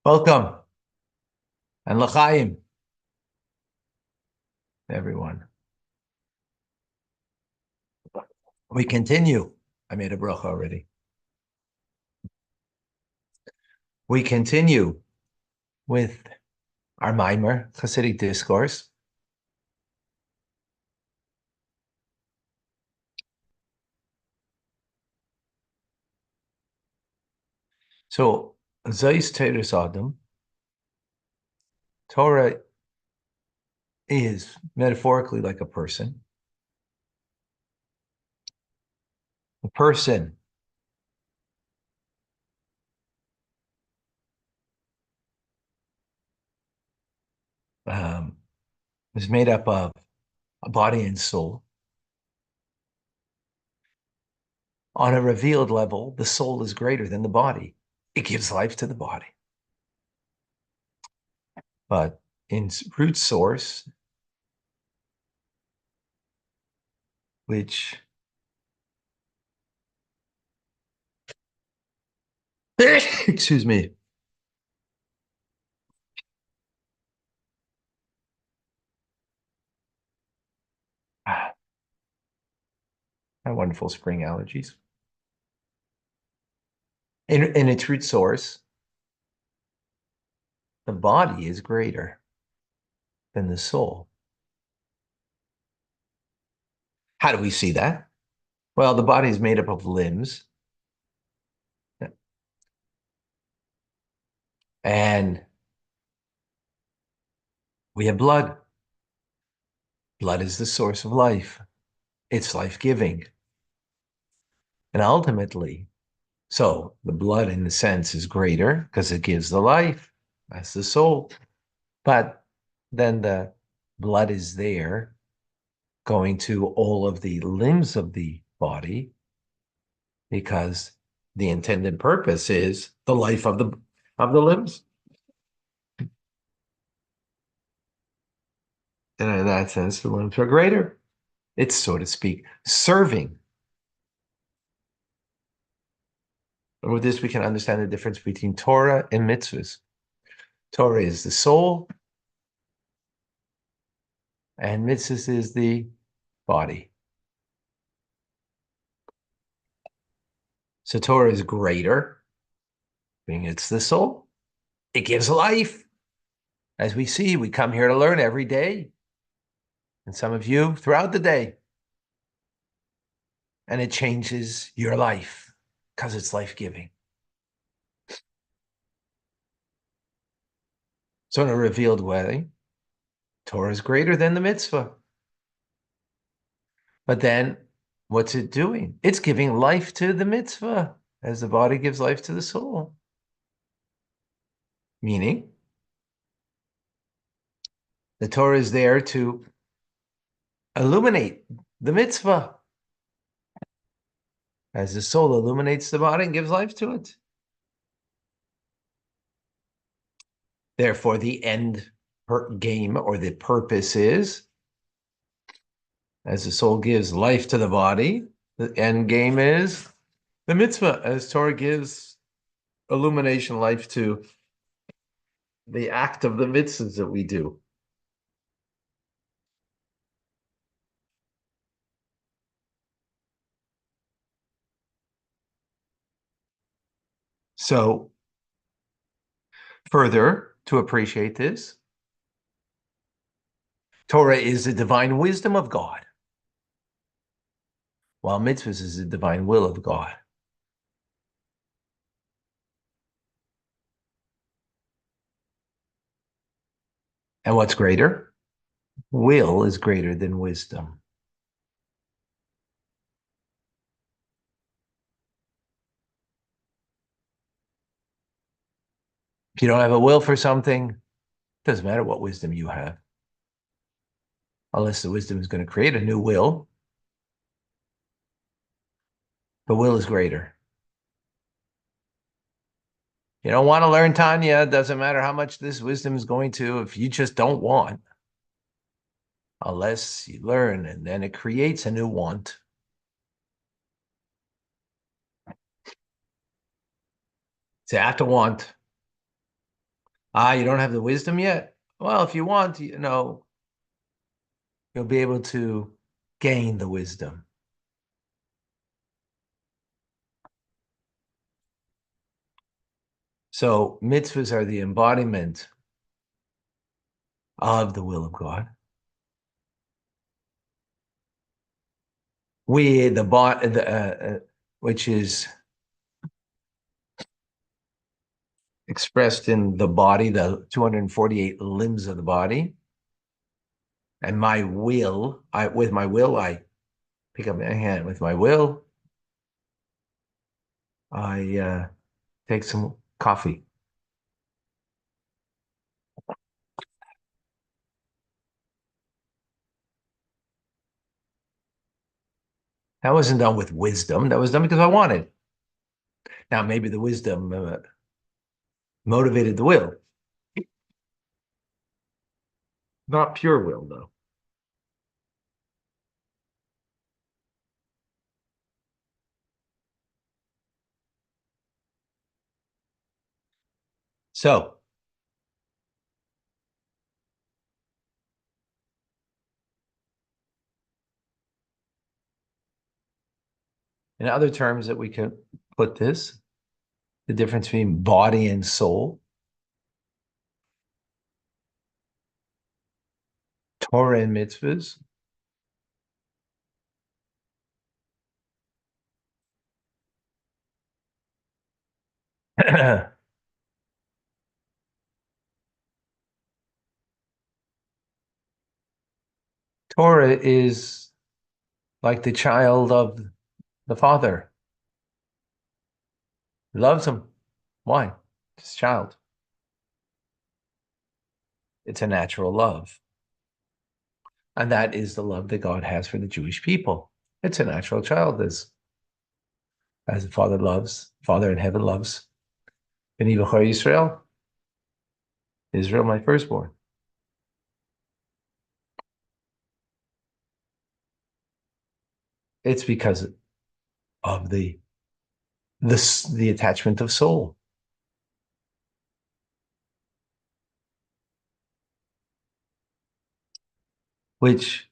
Welcome and l'chaim, everyone. We continue. I made a bracha already. We continue with our Maimer Hasidic discourse. So, Zayis Teres Adam, Torah is metaphorically like a person. A person is made up of a body and soul. On a revealed level, the soul is greater than the body. It gives life to the body. But in root source, which excuse me. My wonderful spring allergies. In its root source, the body is greater than the soul. How do we see that? Well, the body is made up of limbs. And we have blood. Blood is the source of life. It's life-giving. And ultimately, so the blood in the sense is greater because it gives the life. That's the soul. But then the blood is there going to all of the limbs of the body because the intended purpose is the life of the limbs. And in that sense, the limbs are greater. It's, so to speak, serving. And with this, we can understand the difference between Torah and mitzvahs. Torah is the soul, and mitzvahs is the body. So Torah is greater, being it's the soul. It gives life. As we see, we come here to learn every day. And some of you throughout the day. And it changes your life because it's life-giving. So in a revealed way, Torah is greater than the mitzvah. But then what's it doing? It's giving life to the mitzvah as the body gives life to the soul. Meaning, the Torah is there to illuminate the mitzvah as the soul illuminates the body and gives life to it. Therefore, the end game or the purpose is, as the soul gives life to the body, the end game is the mitzvah, as Torah gives illumination, life to the act of the mitzvahs that we do. So, further, to appreciate this, Torah is the divine wisdom of God, while mitzvahs is the divine will of God. And what's greater? Will is greater than wisdom. If you don't have a will for something, it doesn't matter what wisdom you have. Unless the wisdom is going to create a new will, the will is greater. You don't want to learn Tanya, it doesn't matter how much this wisdom is going to, if you just don't want, unless you learn, and then it creates a new want. So I have to want. You don't have the wisdom yet? Well, if you want, you'll be able to gain the wisdom. So mitzvahs are the embodiment of the will of God. Which is expressed in the body, the 248 limbs of the body. And my will, with my will, I pick up my hand. With my will, I take some coffee. That wasn't done with wisdom. That was done because I wanted. Now, maybe the wisdom motivated the will. Not pure will, though. So, in other terms that we can put this, the difference between body and soul, Torah and mitzvahs, Torah is like the child of the father. He loves him. Why? It's his child. It's a natural love. And that is the love that God has for the Jewish people. It's a natural child, as the Father loves, Father in heaven loves. B'ni b'chor Yisrael, Israel, my firstborn. It's because of the attachment of soul. Which,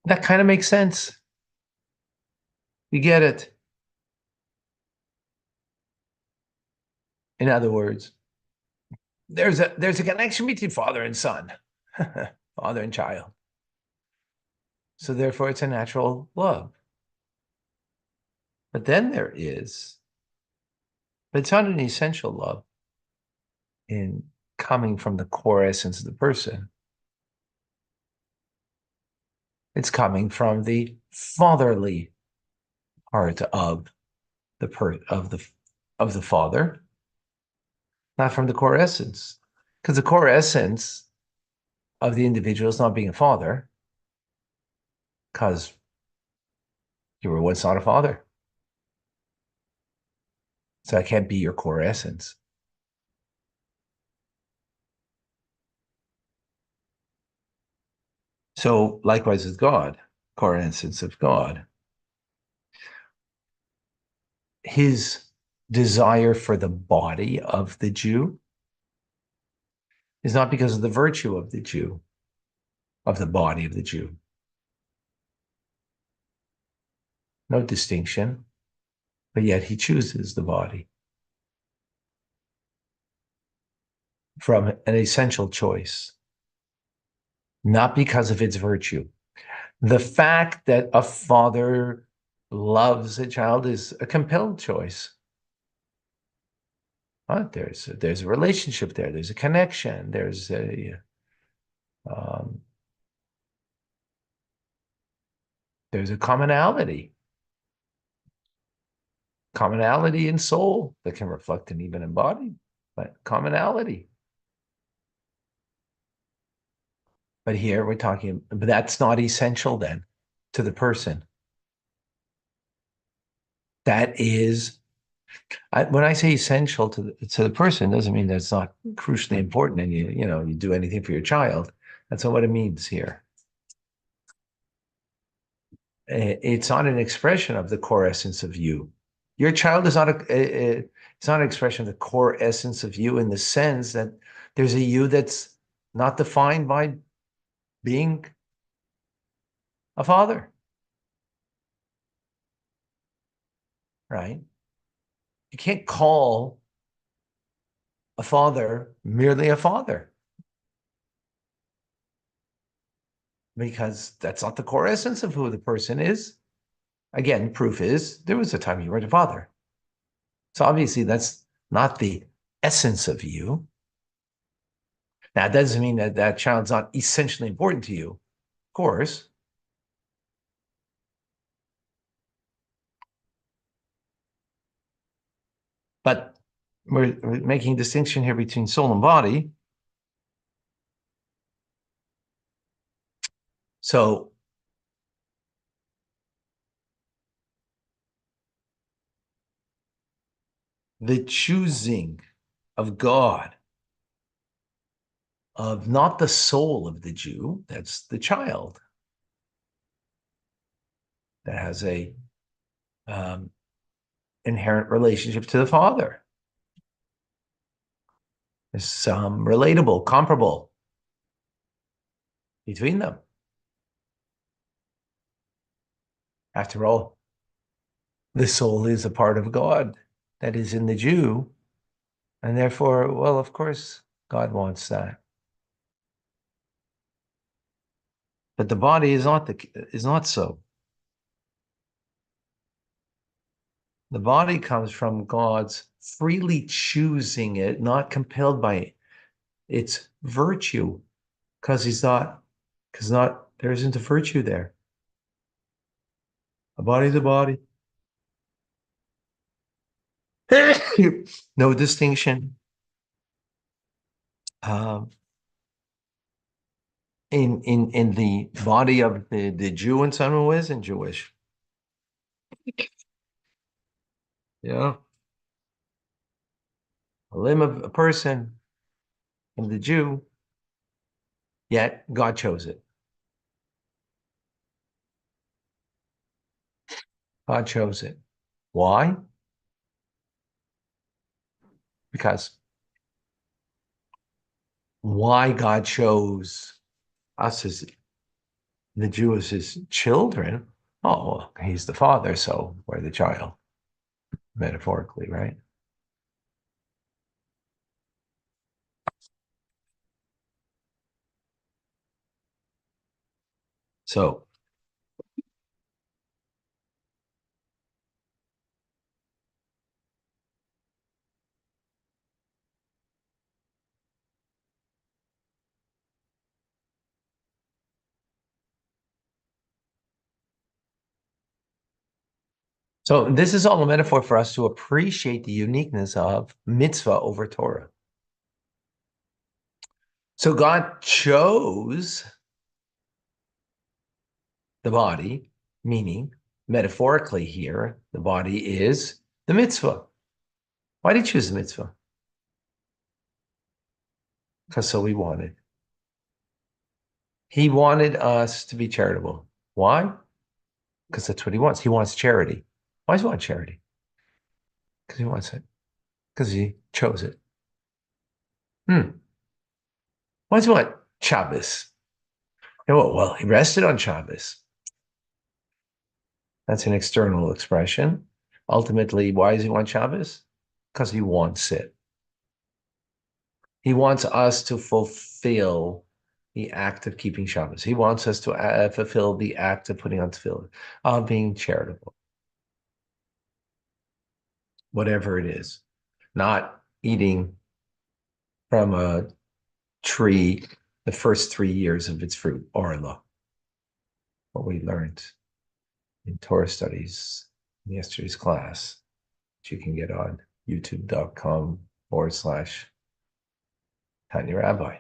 that kind of makes sense. You get it. In other words, there's a connection between father and son, father and child. So therefore, it's a natural love. But then but it's not an essential love in coming from the core essence of the person. It's coming from the fatherly part of the father, not from the core essence. Because the core essence of the individual is not being a father, because you were once not a father. So I can't be your core essence. So likewise with God, core essence of God. His desire for the body of the Jew is not because of the virtue of the Jew, of the body of the Jew. No distinction, but yet he chooses the body from an essential choice, not because of its virtue. The fact that a father loves a child is a compelled choice. There's a relationship there. There's a connection. Um, there's a commonality in soul that can reflect and even embody, but commonality. But here we're talking, but that's not essential then to the person. That is, when I say essential to the person, doesn't mean that it's not crucially important and you do anything for your child. That's not what it means here. It's not an expression of the core essence of you. Your child is not it's not an expression of the core essence of you in the sense that There's a you that's not defined by being a father, right? You can't call a father merely a father, because that's not the core essence of who the person is. Again, proof is there was a time you were a father. So obviously that's not the essence of you. Now, it doesn't mean that that child's not essentially important to you, of course. But we're making a distinction here between soul and body. So the choosing of God, of not the soul of the Jew, that's the child that has a um, inherent relationship to the father. There's some relatable, comparable between them. After all, the soul is a part of God that is in the Jew, and therefore, well, of course, God wants that. But the body is not so. The body comes from God's freely choosing it, not compelled by its virtue, because there isn't a virtue there. A body's a body. No distinction um, in the body of the Jew and someone who isn't Jewish. Yeah. A limb of a person in the Jew, yet God chose it. God chose it. Why? Because why God chose us as the Jew as his children? Oh, well, he's the father, so we're the child, metaphorically, right? So So this is all a metaphor for us to appreciate the uniqueness of mitzvah over Torah. So God chose the body, meaning metaphorically here, the body is the mitzvah. Why did he choose the mitzvah? Because so he wanted. He wanted us to be charitable. Why? Because that's what he wants. He wants charity. Why does he want charity? Because he wants it. Because he chose it. Why does he want Shabbos? Well, he rested on Shabbos. That's an external expression. Ultimately, why does he want Shabbos? Because he wants it. He wants us to fulfill the act of keeping Shabbos. He wants us to fulfill the act of putting on tefillin, of being charitable, whatever it is. Not eating from a tree the first 3 years of its fruit, orla, what we learned in Torah studies in yesterday's class, which you can get on youtube.com/Tanya Rabbi.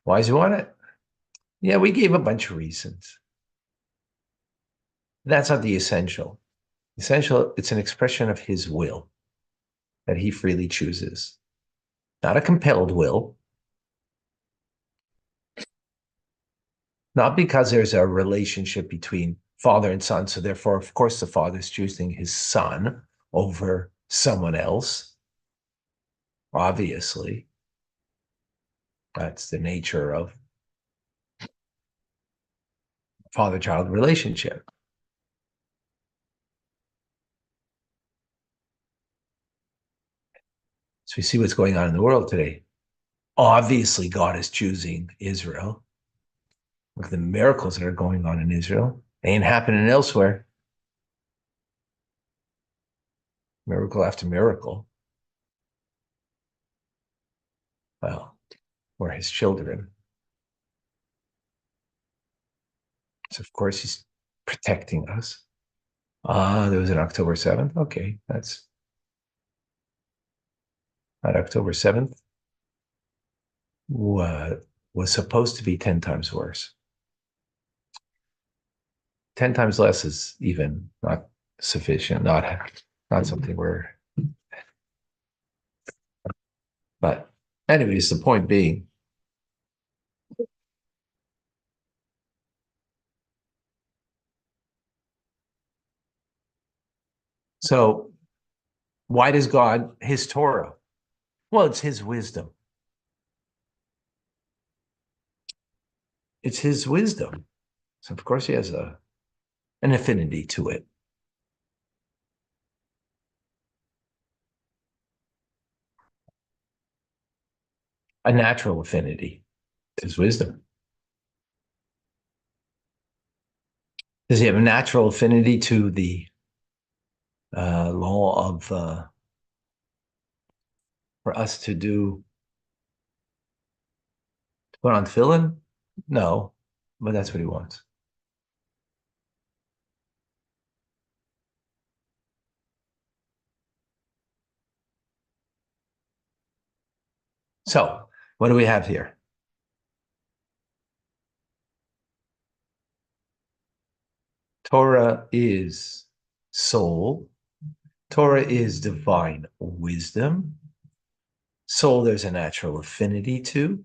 Why does he want it? Yeah, we gave a bunch of reasons. That's not the essential. Essential, it's an expression of his will that he freely chooses, not a compelled will, not because there's a relationship between father and son. So therefore, of course, the father is choosing his son over someone else, obviously. That's the nature of father-child relationship. So we see what's going on in the world today. Obviously, God is choosing Israel. Look at the miracles that are going on in Israel. They ain't happening elsewhere. Miracle after miracle. Well, we're his children. So, of course, he's protecting us. There was an October 7th. Okay, that's not October 7th. Was supposed to be 10 times worse. 10 times less is even not sufficient, not something we're, but anyways, the point being, so why does God, his Torah? Well, it's his wisdom. It's his wisdom. So of course he has an affinity to it. A natural affinity. It's his wisdom. Does he have a natural affinity to the law of for us to put on tefillin? No, but that's what he wants. So what do we have here? Torah is soul. Torah is divine wisdom. Soul, there's a natural affinity to.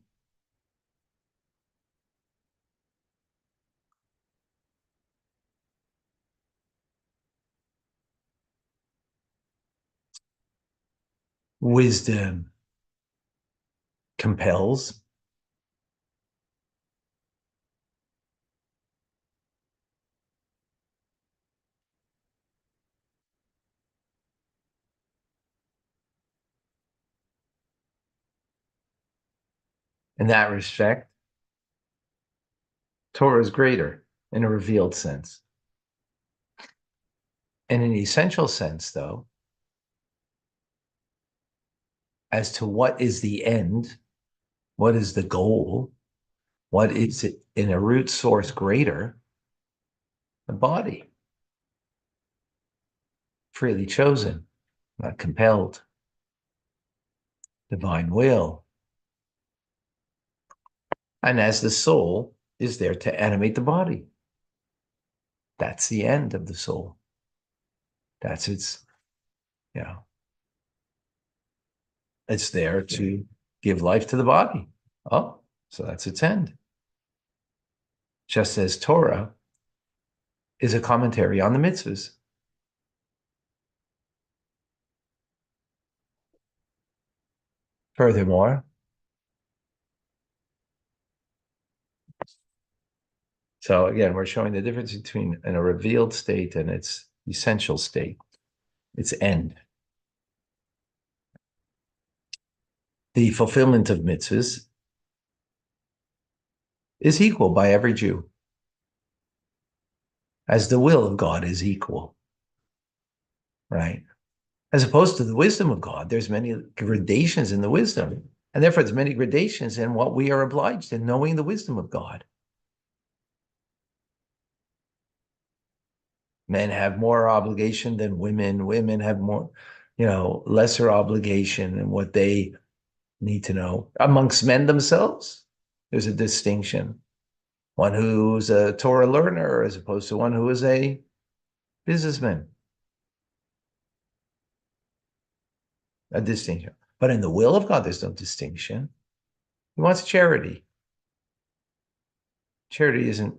Wisdom compels. In that respect, Torah is greater in a revealed sense. In an essential sense, though, as to what is the end, what is the goal, what is it in a root source greater, the body, freely chosen, not compelled, divine will. And as the soul is there to animate the body. That's the end of the soul. That's its, it's there to give life to the body. Oh, so that's its end. Just as Torah is a commentary on the mitzvahs. Furthermore, so again, we're showing the difference between in a revealed state and its essential state, its end. The fulfillment of mitzvahs is equal by every Jew, as the will of God is equal, right? As opposed to the wisdom of God, there's many gradations in the wisdom, and therefore there's many gradations in what we are obliged in knowing the wisdom of God. Men have more obligation than women. Women have more, lesser obligation in what they need to know. Amongst men themselves, there's a distinction. One who's a Torah learner as opposed to one who is a businessman. A distinction. But in the will of God, there's no distinction. He wants charity. Charity isn't,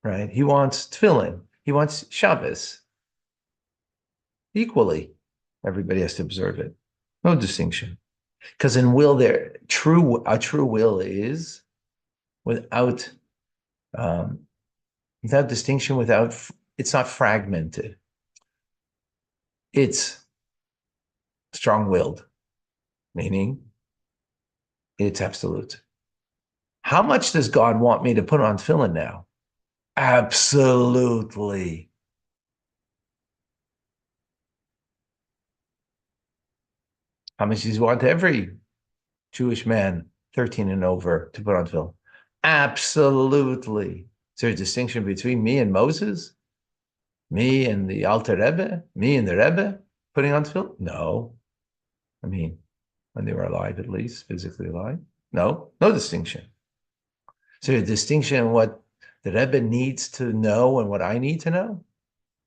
right? He wants tefillin. He wants Shabbos. Equally, everybody has to observe it. No distinction. Because in will, a true will is without um, without distinction, it's not fragmented. It's strong-willed, meaning it's absolute. How much does God want me to put on tefillin now? Absolutely. How much does he want every Jewish man 13 and over to put on tefillin? Absolutely. Is there a distinction between me and Moses? Me and the Alter Rebbe? Me and the Rebbe putting on tefillin? No. I mean, when they were alive, at least, physically alive. No, no distinction. Is there a distinction in what the Rebbe needs to know and what I need to know?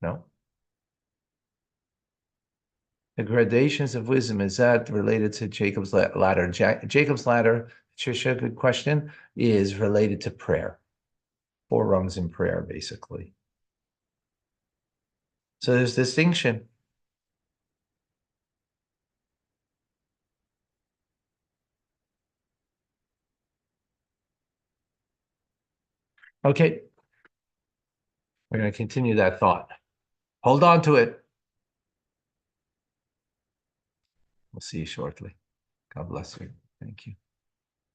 No. The gradations of wisdom, is that related to Jacob's ladder? Jacob's ladder, Trisha, good question, is related to prayer. 4 rungs in prayer, basically. So there's distinction. Okay, we're going to continue that thought. Hold on to it. We'll see you shortly. God bless you. Thank you.